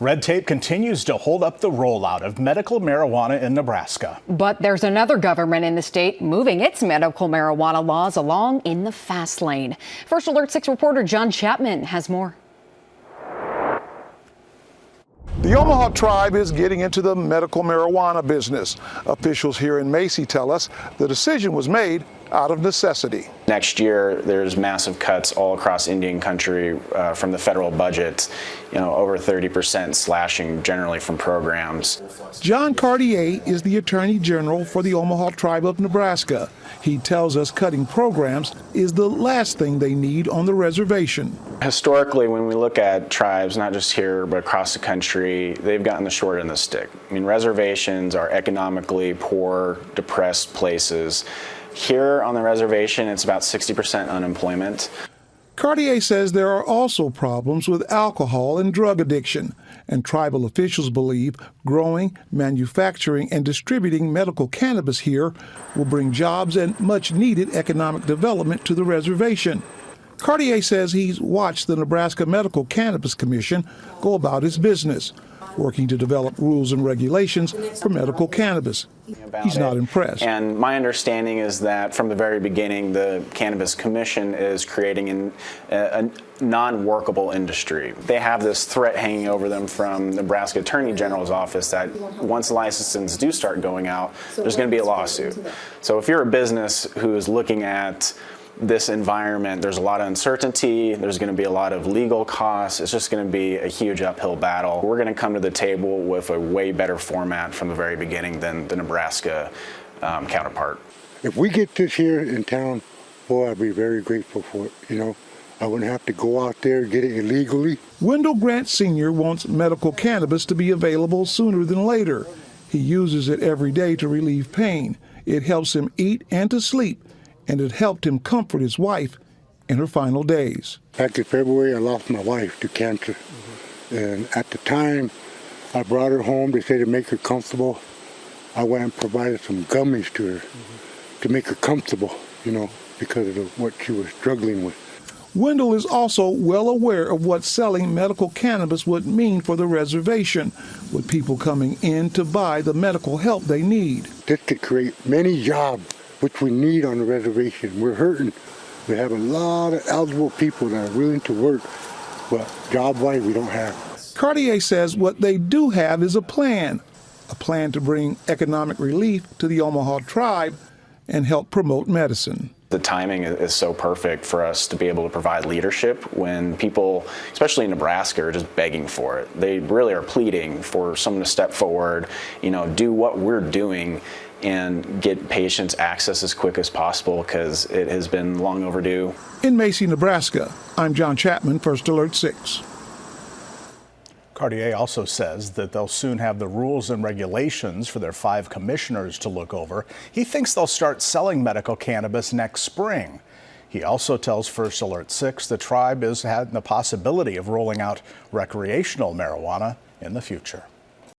Red tape continues to hold up the rollout of medical marijuana in Nebraska. But there's another government in the state moving its medical marijuana laws along in the fast lane. First Alert 6 reporter John Chapman has more. The Omaha Tribe is getting into the medical marijuana business. Officials here in Macy tell us the decision was made out of necessity. Next year, there's massive cuts all across Indian country from the federal budget, over 30% slashing generally from programs. John Cartier is the Attorney General for the Omaha Tribe of Nebraska. He tells us cutting programs is the last thing they need on the reservation. Historically, when we look at tribes, not just here, but across the country, they've gotten the short end of the stick. I mean, reservations are economically poor, depressed places. Here on the reservation, it's about 60% unemployment. Cartier says there are also problems with alcohol and drug addiction, and tribal officials believe growing, manufacturing, and distributing medical cannabis here will bring jobs and much-needed economic development to the reservation. Cartier says he's watched the Nebraska Medical Cannabis Commission go about its business, working to develop rules and regulations for medical cannabis. He's not impressed. And my understanding is that from the very beginning, the Cannabis Commission is creating a non-workable industry. They have this threat hanging over them from the Nebraska Attorney General's office that once licenses do start going out, there's going to be a lawsuit. So if you're a business who is looking at this environment, there's a lot of uncertainty, there's going to be a lot of legal costs, it's just going to be a huge uphill battle. We're going to come to the table with a way better format from the very beginning than the Nebraska counterpart. If we get this here in town, boy, I'd be very grateful for it, I wouldn't have to go out there and get it illegally. Wendell Grant Sr. wants medical cannabis to be available sooner than later. He uses it every day to relieve pain. It helps him eat and to sleep, and it helped him comfort his wife in her final days. Back in February, I lost my wife to cancer. And at the time, I brought her home. They said to make her comfortable. I went and provided some gummies to her to make her comfortable, because of what she was struggling with. Wendell is also well aware of what selling medical cannabis would mean for the reservation, with people coming in to buy the medical help they need. This could create many jobs, which we need on the reservation. We're hurting. We have a lot of eligible people that are willing to work, but job-wise, we don't have. Cartier says what they do have is a plan to bring economic relief to the Omaha Tribe and help promote medicine. The timing is so perfect for us to be able to provide leadership when people, especially in Nebraska, are just begging for it. They really are pleading for someone to step forward, do what we're doing and get patients access as quick as possible because it has been long overdue. In Macy, Nebraska, I'm John Chapman, First Alert 6. Cartier also says that they'll soon have the rules and regulations for their 5 commissioners to look over. He thinks they'll start selling medical cannabis next spring. He also tells First Alert 6 the tribe has had the possibility of rolling out recreational marijuana in the future.